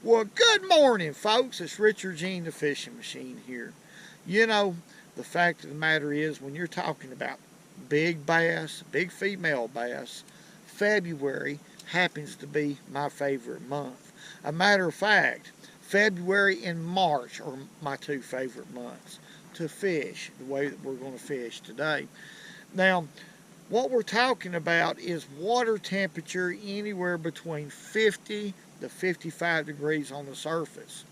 Well, good morning, folks. It's Richard the Fishing Machine here. You know, the fact of the matter is, when you're talking about big bass, big female bass, February happens to be my favorite month. A matter of fact, February and March are my two favorite months to fish, the way that we're going to fish today. Now, what we're talking about is water temperature anywhere between 50 to 55 degrees on the surface.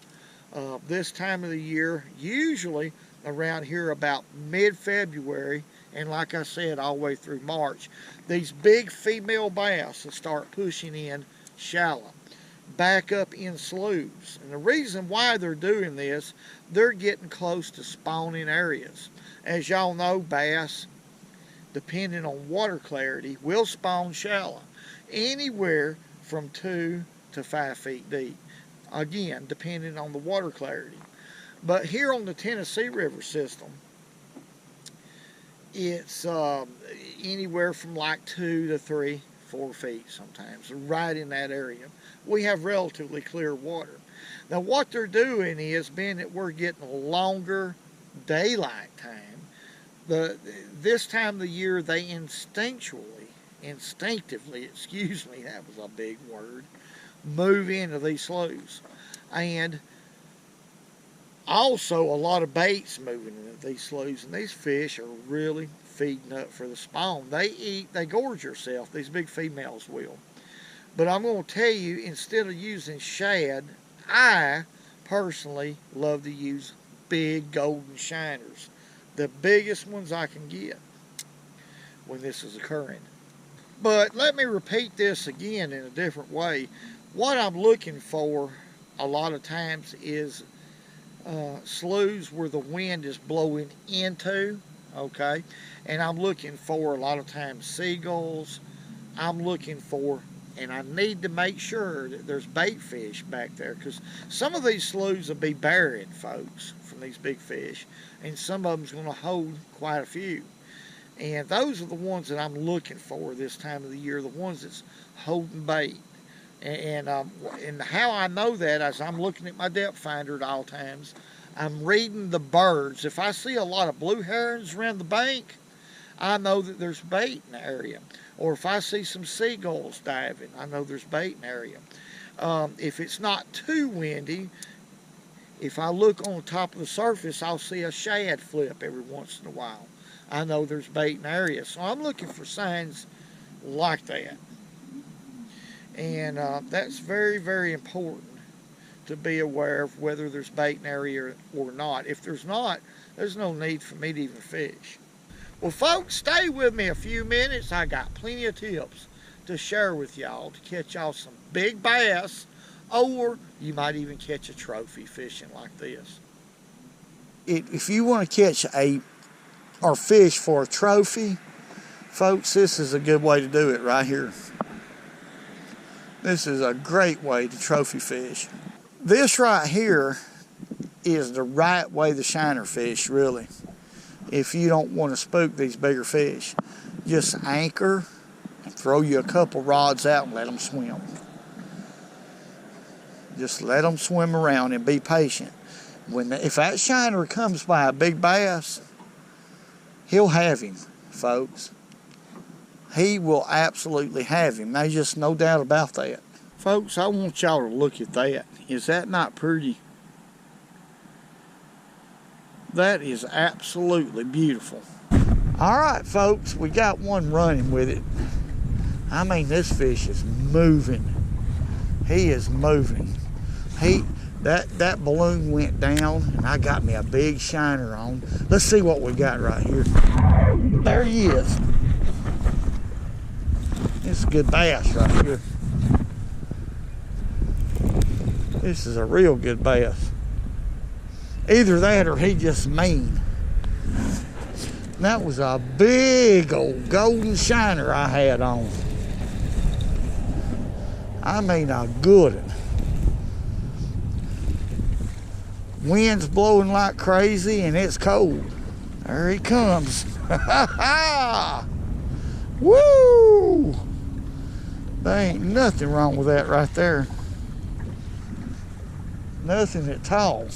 This time of the year, usually around here about mid-February, and like I said, all the way through March, these big female bass will start pushing in shallow, back up in sloughs. And the reason why they're doing this, they're getting close to spawning areas. As y'all know, bass, depending on water clarity, will spawn shallow, anywhere from 2 to 5 feet deep. Again, depending on the water clarity. But here on the Tennessee River system, it's anywhere from like 2 to 3, 4 feet sometimes, right in that area. We have relatively clear water. Now what they're doing is, being that we're getting longer daylight time, this time of the year they instinctively, excuse me, that was a big word, move into these sloughs. And also a lot of baits moving into these sloughs, and these fish are really feeding up for the spawn. They gorge yourself, these big females will. But I'm going to tell you, instead of using shad, I personally love to use big golden shiners, the biggest ones I can get when this is occurring. But let me repeat this again in a different way. What I'm looking for a lot of times is sloughs where the wind is blowing into, okay? And I'm looking for a lot of times seagulls. I'm looking for, and I need to make sure that there's bait fish back there, because some of these sloughs will be barren, folks, from these big fish, and some of them's going to hold quite a few. And those are the ones that I'm looking for this time of the year, the ones that's holding bait. And how I know that is I'm looking at my depth finder at all times. I'm reading the birds. If I see a lot of blue herons around the bank, I know that there's bait in the area. Or if I see some seagulls diving, I know there's bait in the area. If it's not too windy, if I look on the top of the surface, I'll see a shad flip every once in a while. I know there's bait in the area. So I'm looking for signs like that. And that's very, very important to be aware of whether there's bait in the area or not. If there's not, there's no need for me to even fish. Well, folks, stay with me a few minutes. I got plenty of tips to share with y'all to catch y'all some big bass, or you might even catch a trophy fishing like this. If you want to catch or fish for a trophy, folks, this is a good way to do it right here. This is a great way to trophy fish. This right here is the right way to shiner fish, really. If you don't want to spook these bigger fish, just anchor, throw you a couple rods out and let them swim. Just let them swim around and be patient. If that shiner comes by a big bass, he'll have him, folks. He will absolutely have him. There's just no doubt about that. Folks, I want y'all to look at that. Is that not pretty? That is absolutely beautiful. All right, folks, we got one running with it. I mean, this fish is moving. He is moving. That balloon went down, and I got me a big shiner on. Let's see what we got right here. There he is. This is a good bass right here. This is a real good bass. Either that or he just mean. That was a big old golden shiner I had on. I mean a good one. Wind's blowing like crazy and it's cold. There he comes. Woo! There ain't nothing wrong with that right there. Nothing at all.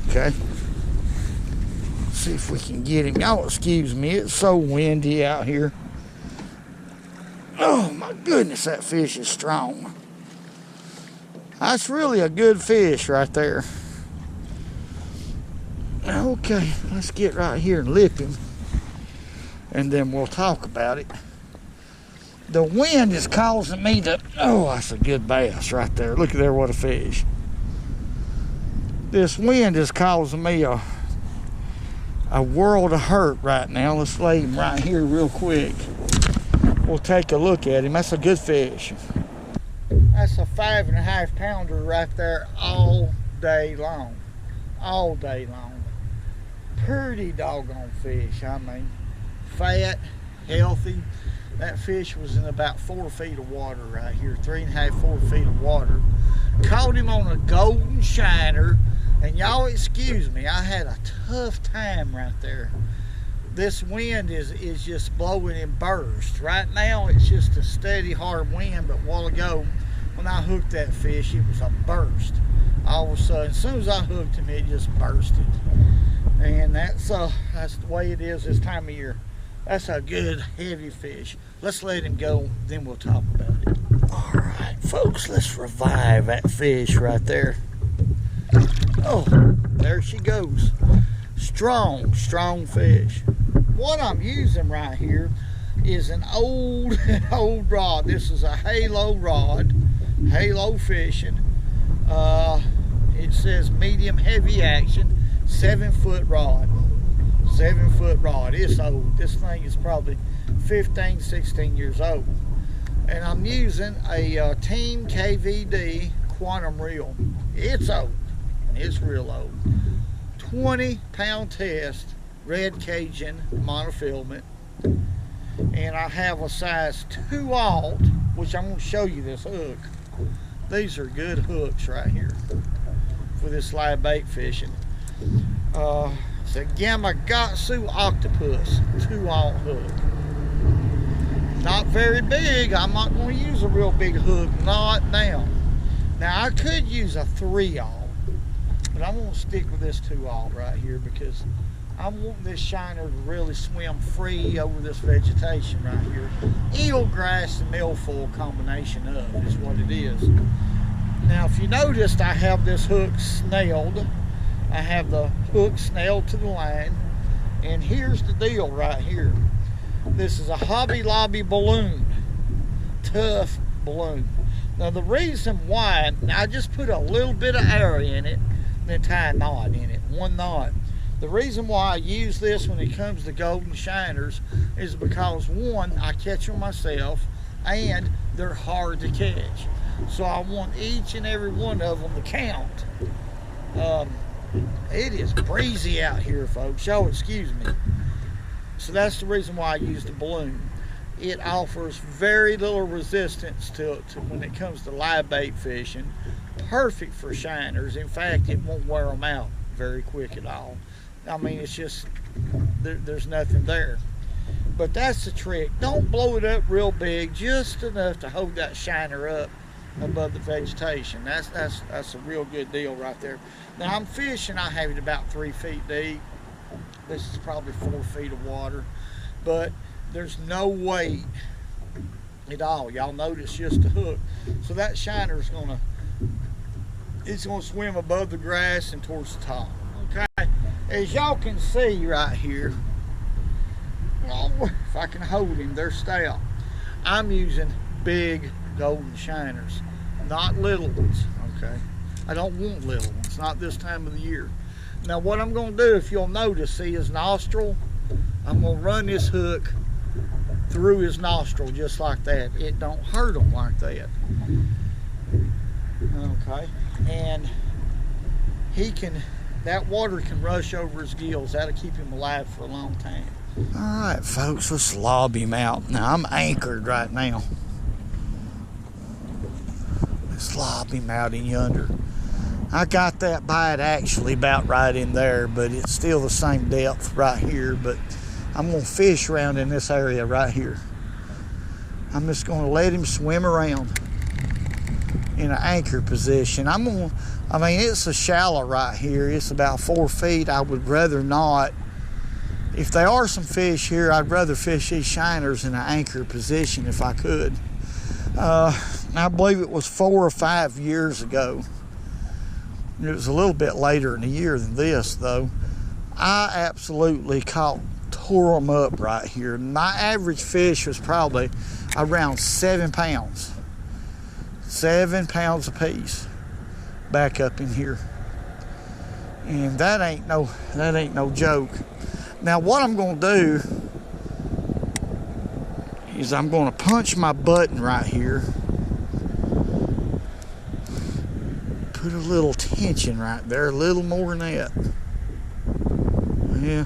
Okay. See if we can get him. Y'all excuse me, it's so windy out here. Oh my goodness, that fish is strong. That's really a good fish right there. Okay, let's get right here and lip him, and then we'll talk about it. The wind is causing me to, oh, that's a good bass right there. Look at there, what a fish. This wind is causing me a world of hurt right now. Let's lay him right here real quick. We'll take a look at him. That's a good fish. That's a 5.5 pounder right there all day long. All day long. Pretty doggone fish. I mean, fat, healthy. That fish was in about 4 feet of water right here. 3.5, 4 feet of water. Caught him on a golden shiner. And y'all excuse me, I had a tough time right there. This wind is just blowing in bursts. Right now it's just a steady hard wind, but a while ago when I hooked that fish, it was a burst. All of a sudden, as soon as I hooked him, it just bursted. And that's the way it is this time of year. That's a good heavy fish. Let's let him go, then we'll talk about it. All right, folks, let's revive that fish right there. Oh, there she goes. Strong, strong fish. What I'm using right here is an old rod. This is a halo rod, halo fishing. It says medium heavy action, 7-foot rod. 7-foot rod. It's old. This thing is probably 15, 16 years old. And I'm using a Team KVD quantum reel. It's old. It's real old. 20-pound test, red Cajun monofilament. And I have a size 2/0, which I'm going to show you this hook. These are good hooks right here for this live bait fishing. It's a Gamakatsu octopus 2/0 hook. Not very big. I'm not going to use a real big hook, not now. Now I could use a 3/0, but I'm going to stick with this 2/0 right here because I want this shiner to really swim free over this vegetation right here. Eelgrass and milfoil combination of is what it is. Now if you noticed, I have this hook snelled. I have the hook snelled to the line, and here's the deal right here. This is a Hobby Lobby balloon, tough balloon. Now the reason why, I just put a little bit of air in it, then tie a knot in it, 1 knot. The reason why I use this when it comes to golden shiners is because, one, I catch them myself, and they're hard to catch. So I want each and every one of them to count. It is breezy out here, folks. Y'all excuse me. So that's the reason why I use the balloon. It offers very little resistance to when it comes to live bait fishing. Perfect for shiners. In fact, it won't wear them out very quick at all. I mean, it's just, there's nothing there. But that's the trick. Don't blow it up real big, just enough to hold that shiner up above the vegetation. That's a real good deal right there. Now I'm fishing, I have it about 3 feet deep. This is probably 4 feet of water, but there's no weight at all. Y'all notice just the hook. So that shiner's it's gonna swim above the grass and towards the top. Okay, as y'all can see right here, oh, if I can hold him, they're stout. I'm using big golden shiners, not little ones. Okay, I don't want little ones, not this time of the year. Now what I'm going to do, if you'll notice, see his nostril, I'm going to run this hook through his nostril just like that. It don't hurt him like that. Okay, and that water can rush over his gills. That'll keep him alive for a long time. All right, folks, let's lob him out. Now I'm anchored right now. Let's lob him out in yonder. I got that bite actually about right in there, but it's still the same depth right here. But I'm going to fish around in this area right here. I'm just going to let him swim around. in an anchor position. I mean, it's a shallow right here. It's about 4 feet. I would rather not. If there are some fish here, I'd rather fish these shiners in an anchor position if I could. I believe it was 4 or 5 years ago. It was a little bit later in the year than this, though. I absolutely tore them up right here. My average fish was probably around 7 pounds. 7 pounds a piece back up in here. And that ain't no joke. Now what I'm going to do is I'm going to punch my button right here. Put a little tension right there, a little more than that. Yeah.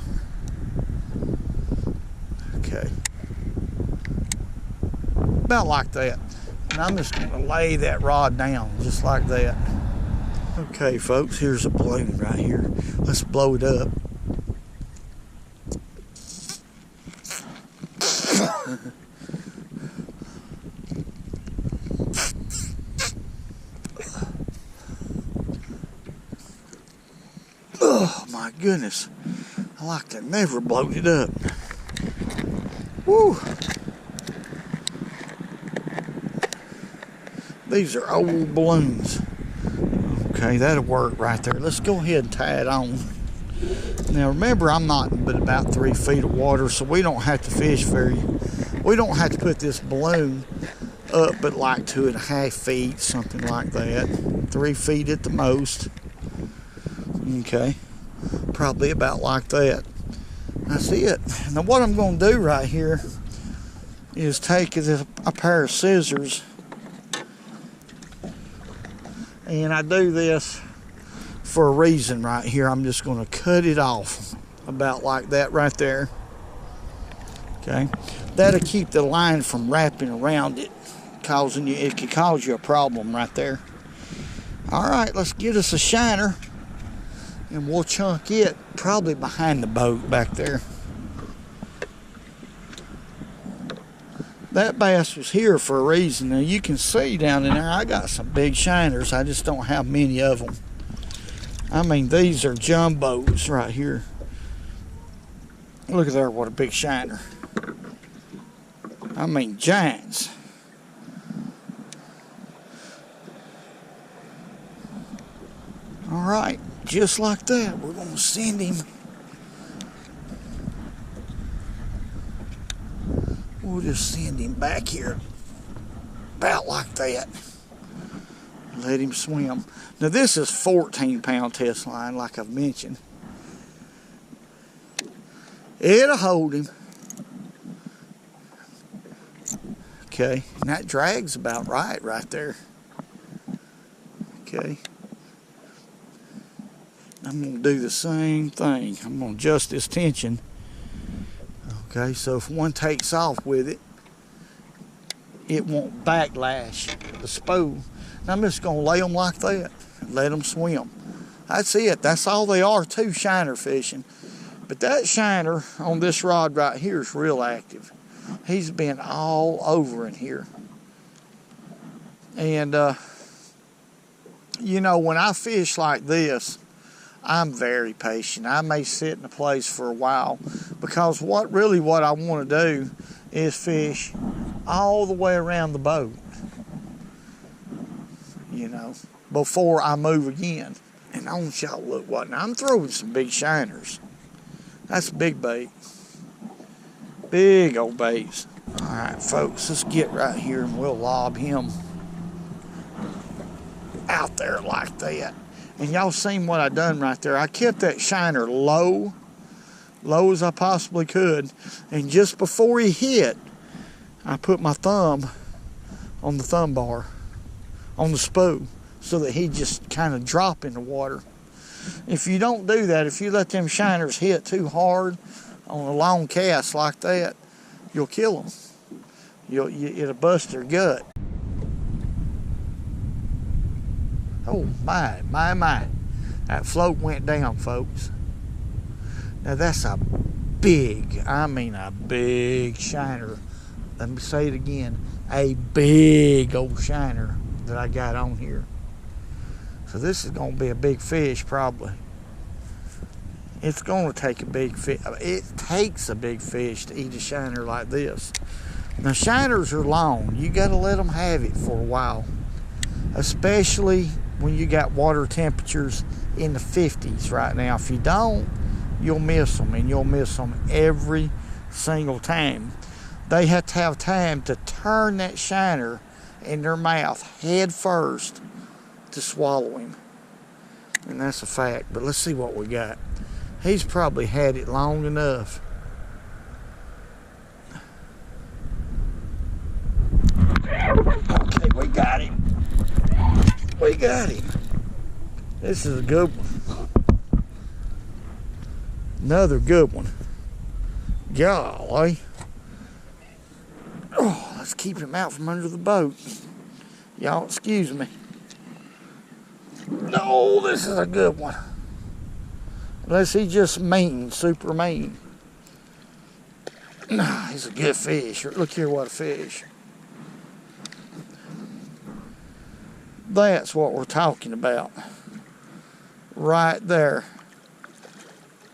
Okay. About like that. And I'm just going to lay that rod down just like that. Okay, folks, here's a balloon right here. Let's blow it up. Oh my goodness, I like to never blow it up. Woo! These are old balloons. Okay, that'll work right there. Let's go ahead and tie it on. Now remember, I'm not but about 3 feet of water, so we don't have to fish we don't have to put this balloon up but like 2.5 feet, something like that. 3 feet at the most. Okay, probably about like that. That's it. Now what I'm going to do right here is take a pair of scissors, and I do this for a reason right here. I'm just going to cut it off about like that right there. Okay, that'll keep the line from wrapping around it, it could cause you a problem right there. All right, let's get us a shiner, and we'll chunk it probably behind the boat back there. That bass was here for a reason. Now you can see down in there I got some big shiners. I just don't have many of them. I mean, these are jumbos right here. Look at there, what a big shiner. I mean, giants. All right, just like that, we're going to send him. We'll just send him back here, about like that. Let him swim. Now this is 14-pound test line, like I've mentioned. It'll hold him. Okay, and that drag's about right there. Okay. I'm going to do the same thing. I'm going to adjust this tension. Okay, so if one takes off with it, it won't backlash the spool. And I'm just going to lay them like that and let them swim. That's it. That's all they are, too, shiner fishing. But that shiner on this rod right here is real active. He's been all over in here. And, you know, when I fish like this, I'm very patient. I may sit in a place for a while because what I want to do is fish all the way around the boat, you know, before I move again. And I want y'all to look what, now I'm throwing some big shiners. That's big bait. Big old baits. All right, folks, let's get right here and we'll lob him out there like that. And y'all seen what I done right there. I kept that shiner low as I possibly could. And just before he hit, I put my thumb on the thumb bar, on the spool, so that he just kind of drop in the water. If you don't do that, if you let them shiners hit too hard on a long cast like that, you'll kill them. It'll bust their gut. Oh, my. That float went down, folks. Now, that's a big shiner. Let me say it again. A big old shiner. that I got on here. So this is going to be a big fish probably. It's going to take a big fish. It takes a big fish to eat a shiner like this. Now shiners are long. You got to let them have it for a while. Especially when you got water temperatures in the 50s right now. If you don't, you'll miss them, and you'll miss them every single time. They have to have time to turn that shiner in their mouth head first to swallow him. And that's a fact. But let's see what we got. He's probably had it long enough. Okay, we got him. We got him. This is a good one. Another good one. Golly. Oh, let's keep him out from under the boat. Y'all excuse me. No, this is a good one. Unless he's just mean, super mean. Nah, he's a good fish. Look here, what a fish. That's what we're talking about. Right there.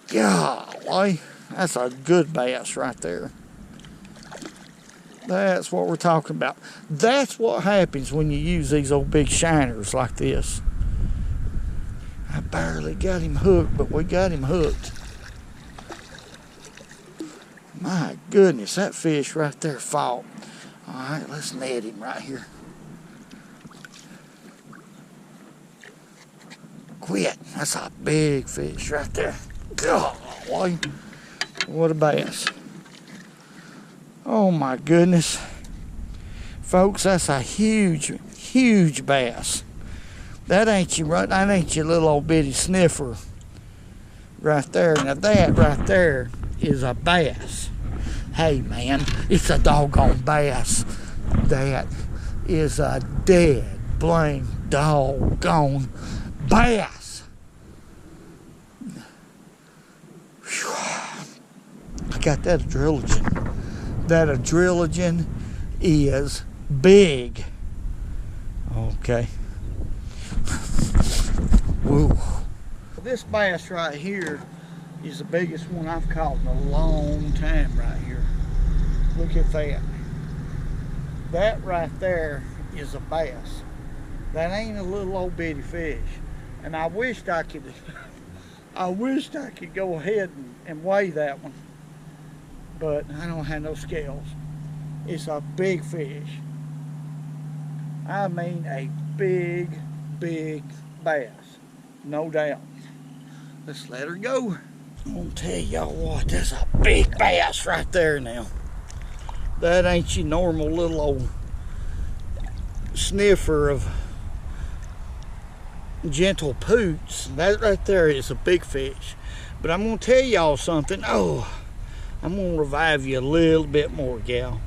Golly, that's a good bass right there. That's what we're talking about. That's what happens when you use these old big shiners like this. I barely got him hooked, but we got him hooked. My goodness, that fish right there fought. All right, let's net him right here. Quit. That's a big fish right there. Golly, what a bass. Oh my goodness. Folks, that's a huge, huge bass. That ain't your little old bitty sniffer right there. Now that right there is a bass. Hey man, it's a doggone bass. That is a dead blame doggone bass. Whew. I got that adrenaline. That adrenaline is big. Okay. Whoa. This bass right here is the biggest one I've caught in a long time right here. Look at that. That right there is a bass. That ain't a little old bitty fish. And I wished I could go ahead and weigh that one. But I don't have no scales. It's a big fish. I mean a big, big bass. No doubt. Let's let her go. I'm gonna tell y'all what, that's a big bass right there now. That ain't your normal little old sniffer of gentle poots. That right there is a big fish. But I'm gonna tell y'all something. Oh, I'm gonna revive you a little bit more, gal.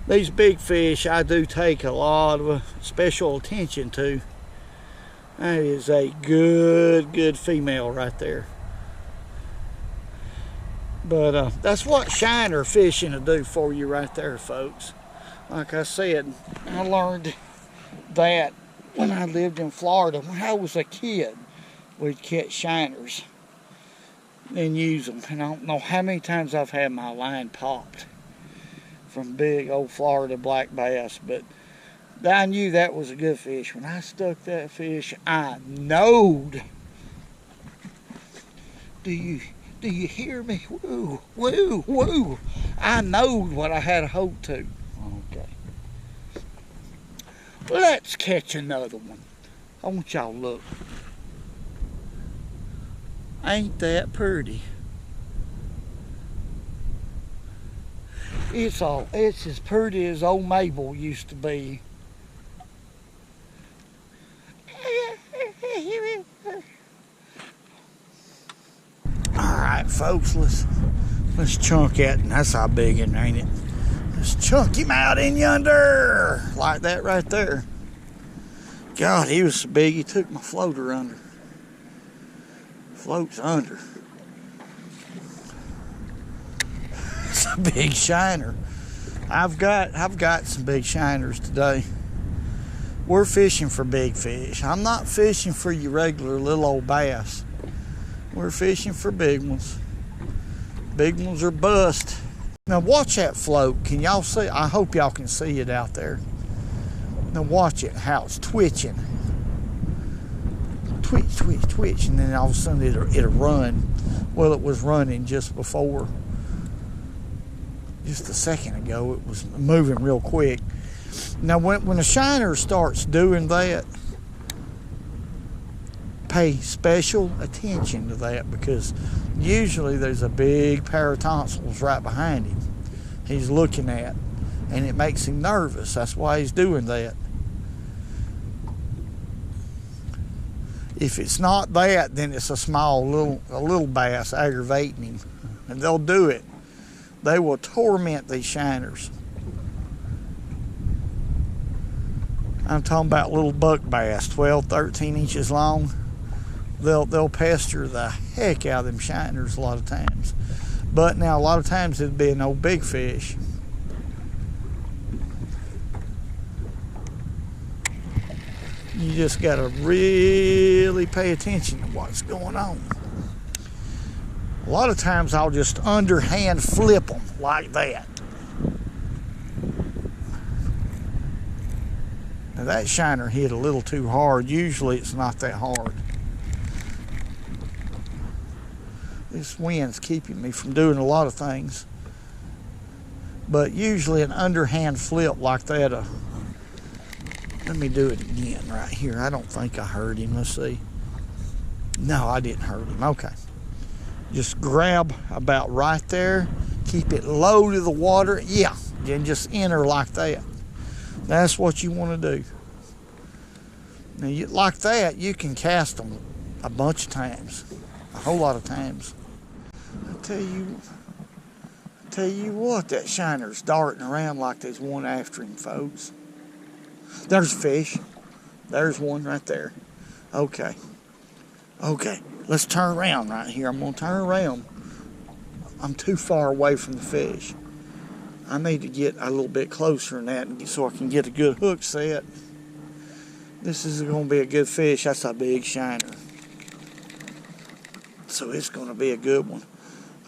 These big fish I do take a lot of special attention to. That is a good female right there. But that's what shiner fishing will do for you right there, folks. Like I said, I learned that when I lived in Florida. When I was a kid, we'd catch shiners and use them. And I don't know how many times I've had my line popped from big old Florida black bass, but I knew that was a good fish. When I stuck that fish, I knowed. Do you hear me? Woo, woo, woo. I knowed what I had a hold to. Okay. Let's catch another one. I want y'all to look. Ain't that pretty? It's as pretty as old Mabel used to be. Alright folks, let's chunk it, and that's how big it ain't it. Let's chunk him out in yonder. Like that right there. God, he was so big he took my floater under. Floats under. It's a big shiner. I've got some big shiners today. We're fishing for big fish. I'm not fishing for your regular little old bass. We're fishing for big ones. Big ones are bust. Now watch that float. Can y'all see? I hope y'all can see it out there. Now watch it, how it's twitching. Twitch, twitch, twitch, and then all of a sudden it'll run. Well, it was running just before. Just a second ago, it was moving real quick. Now, when a shiner starts doing that, pay special attention to that, because usually there's a big pair of tonsils right behind him he's looking at, and it makes him nervous. That's why he's doing that. If it's not that, then it's a small little bass aggravating him, and they'll do it. They will torment these shiners. I'm talking about little buck bass, 12, 13 inches long. They'll pester the heck out of them shiners a lot of times. But now a lot of times it'd be an old big fish. You just gotta really pay attention to what's going on. A lot of times I'll just underhand flip them like that. Now that shiner hit a little too hard. Usually it's not that hard. This wind's keeping me from doing a lot of things. But usually an underhand flip like that, let me do it again right here. I don't think I hurt him. Let's see. No, I didn't hurt him. Okay. Just grab about right there. Keep it low to the water. Yeah. Then just enter like that. That's what you want to do. Now, like that, you can cast them a bunch of times. A whole lot of times. I tell you what, that shiner's darting around like there's one after him, folks. There's a fish. There's one right there. Okay. Okay. Let's turn around right here. I'm going to turn around. I'm too far away from the fish. I need to get a little bit closer than that so I can get a good hook set. This is going to be a good fish. That's a big shiner. So it's going to be a good one.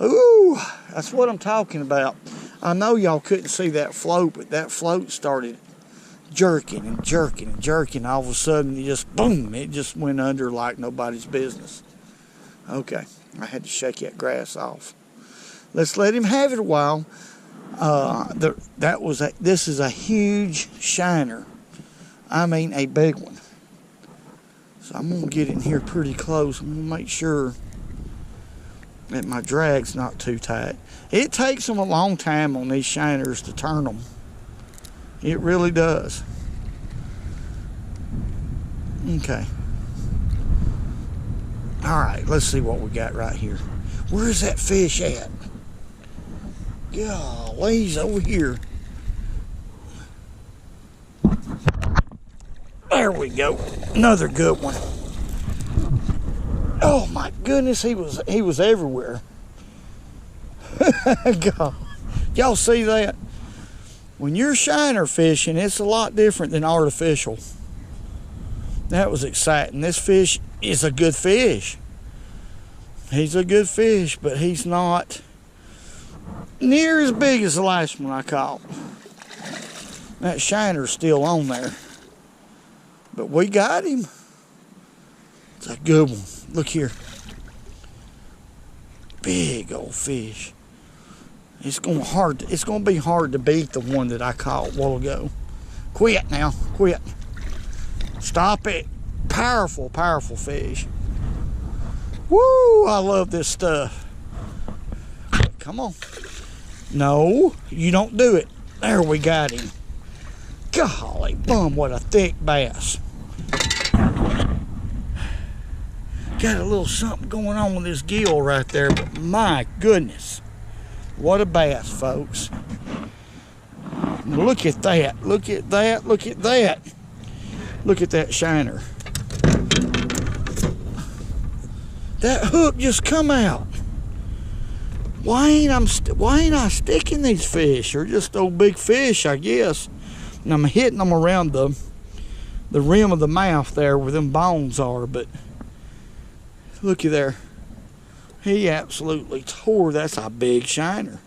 Ooh, that's what I'm talking about. I know y'all couldn't see that float, but that float started jerking and jerking and jerking. All of a sudden, it just, boom, it just went under like nobody's business. Okay, I had to shake that grass off. Let's let him have it a while. This is a huge shiner. I mean a big one. So I'm going to get in here pretty close. I'm going to make sure that my drag's not too tight. It takes them a long time on these shiners to turn them. It really does. Okay. All right, let's see what we got right here. Where's that fish at? Golly, he's over here. There we go. Another good one. Oh my goodness, he was everywhere. God. Y'all see that? When you're shiner fishing, it's a lot different than artificial. That was exciting. This fish is a good fish. He's a good fish, but he's not near as big as the last one I caught. That shiner's still on there. But we got him. It's a good one. Look here. Big old fish. It's gonna be hard to beat the one that I caught a while ago. Quit now. Quit. Stop it. Powerful, powerful fish. Woo! I love this stuff. Come on. No, you don't do it. There, we got him. Golly bum, what a thick bass. Got a little something going on with this gill right there, but my goodness. What a bass, folks. Look at that. Look at that. Look at that. Look at that shiner. That hook just come out. Why ain't I sticking these fish? They're just old big fish, I guess. And I'm hitting them around the the rim of the mouth there where them bones are, but looky there. He absolutely tore. That's a big shiner.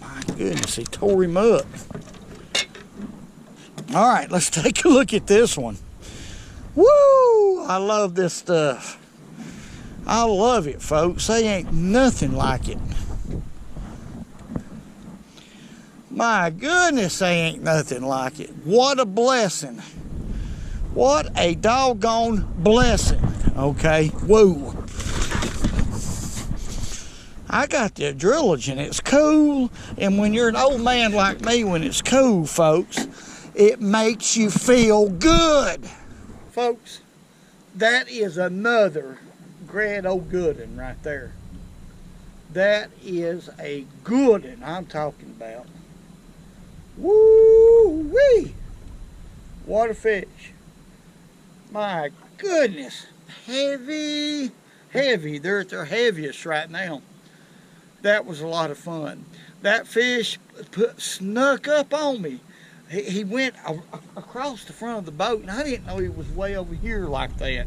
My goodness, he tore him up. All right, let's take a look at this one. Woo! I love this stuff. I love it, folks. They ain't nothing like it. My goodness, they ain't nothing like it. What a blessing. What a doggone blessing. Okay, whoa. I got the adrenaline. It's cool. And when you're an old man like me, when it's cool, folks, it makes you feel good. Folks, that is another grand old good one right there. That is a good one I'm talking about. Woo-wee! What a fish. My goodness. Heavy, heavy. They're at their heaviest right now. That was a lot of fun. That fish snuck up on me. He went across the front of the boat, and I didn't know he was way over here like that.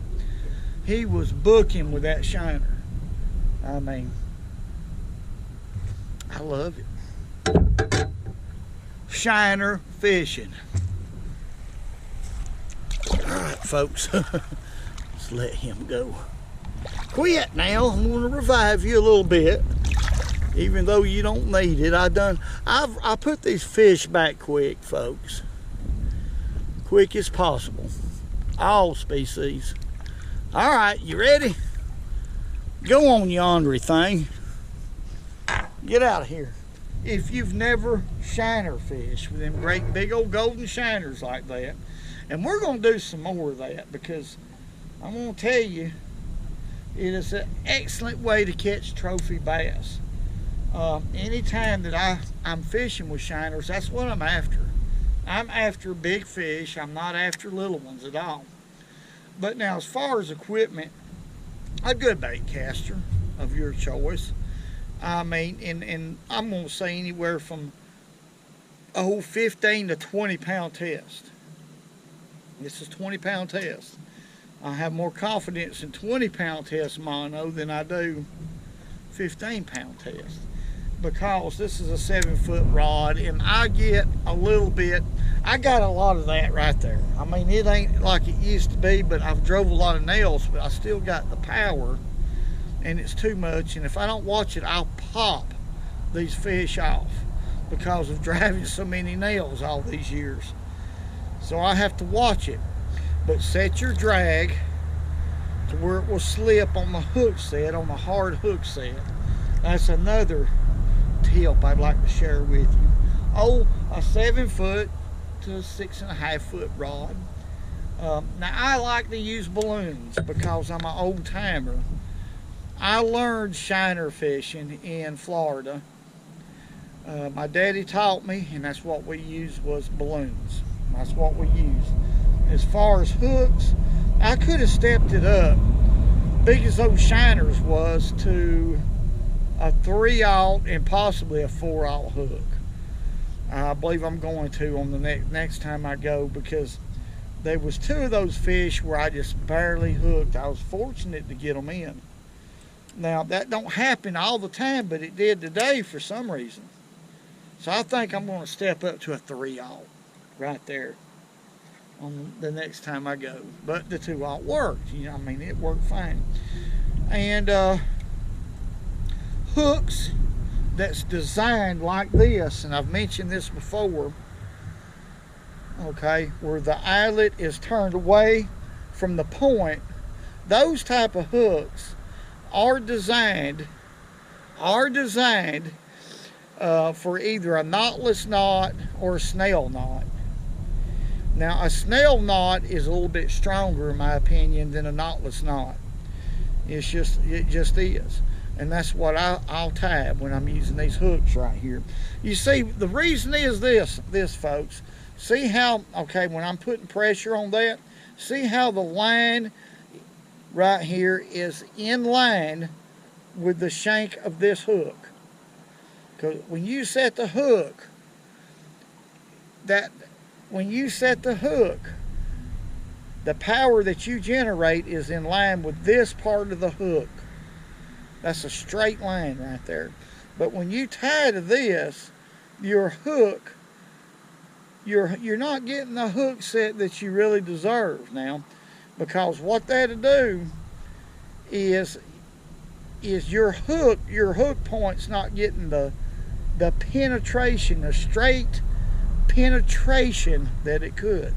He was booking with that shiner. I mean, I love it. Shiner fishing. All right, folks. Let's let him go. Quit now. I'm going to revive you a little bit. Even though you don't need it. I put these fish back quick, folks. Quick as possible. All species. All right, you ready? Go on, you ornery thing. Get out of here. If you've never shiner fished with them great big old golden shiners like that, and we're going to do some more of that, because I'm going to tell you, it is an excellent way to catch trophy bass. Anytime that I'm fishing with shiners, that's what I'm after. I'm after big fish. I'm not after little ones at all. But now, as far as equipment, a good bait caster of your choice. I mean, and I'm going to say anywhere from a whole 15 to 20 pound test. This is 20 pound test. I have more confidence in 20 pound test mono than I do 15 pound test, because this is a 7-foot rod, and I get a little bit, I got a lot of that right there. I mean, it ain't like it used to be, but I've drove a lot of nails, but I still got the power, and it's too much. And if I don't watch it, I'll pop these fish off because of driving so many nails all these years. So I have to watch it. But set your drag to where it will slip on the hook set, on the hard hook set. That's another tip I'd like to share with you. Oh, a 7-foot to a 6.5-foot rod. Now I like to use balloons because I'm an old timer. I learned shiner fishing in Florida. My daddy taught me, and that's what we used, was balloons. That's what we used. As far as hooks, I could have stepped it up, big as those shiners was, to a 3/0 and possibly a 4/0 hook. I believe I'm going to on the next time I go, because there was 2 of those fish where I just barely hooked. I was fortunate to get them in. Now that don't happen all the time, but it did today for some reason. So I think I'm going to step up to a 3/0 right there on the next time I go. But the 2/0 worked. You know, I mean, it worked fine. And hooks that's designed like this, and I've mentioned this before, okay, where the eyelet is turned away from the point, those type of hooks are designed for either a knotless knot or a snail knot. Now, a snail knot is a little bit stronger, in my opinion, than a knotless knot. It just is. And that's what I'll tab when I'm using these hooks right here. You see, the reason is this folks. See how, okay, when I'm putting pressure on that, see how the line right here is in line with the shank of this hook. Because when you set the hook, that when you set the hook, the power that you generate is in line with this part of the hook. That's a straight line right there. But when you tie to this, your hook, you're not getting the hook set that you really deserve now, because what that'll do is your hook point's not getting the penetration, the straight penetration that it could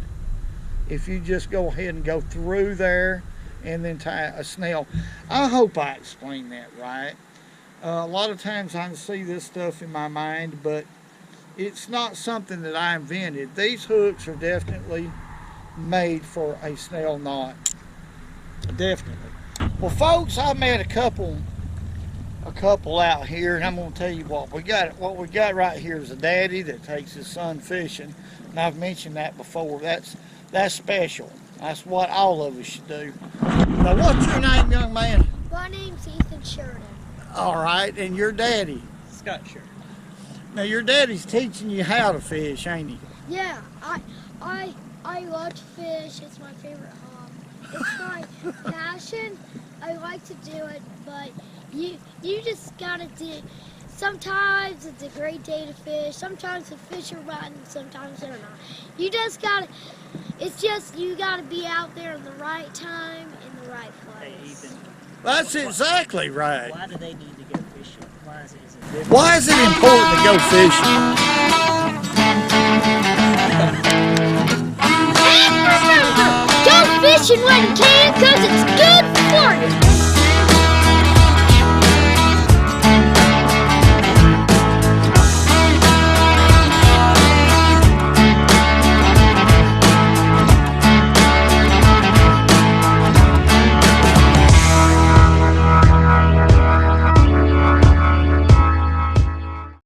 if you just go ahead and go through there and then tie a snail. I hope I explained that right. A lot of times I can see this stuff in my mind, but it's not something that I invented. These hooks are definitely made for a snail knot. Definitely. Well, folks, I met a couple out here, and I'm going to tell you what we got. What we got right here is a daddy that takes his son fishing, and I've mentioned that before. That's special. That's what all of us should do. Now, what's your name, young man? My name's Ethan Sheridan. All right, and your daddy? Scott Sheridan. Now, your daddy's teaching you how to fish, ain't he? Yeah, I love to fish. It's my favorite hobby. It's my passion. I like to do it, but you just gotta do. Sometimes it's a great day to fish. Sometimes the fish are rotten. Sometimes they're not. You just gotta. It's just you gotta be out there in the right time in the right place. Hey, Ethan. That's exactly right. Why do they need to go fishing? Why is it important to go fishing? And remember, go fishing when you can, 'cause it's good.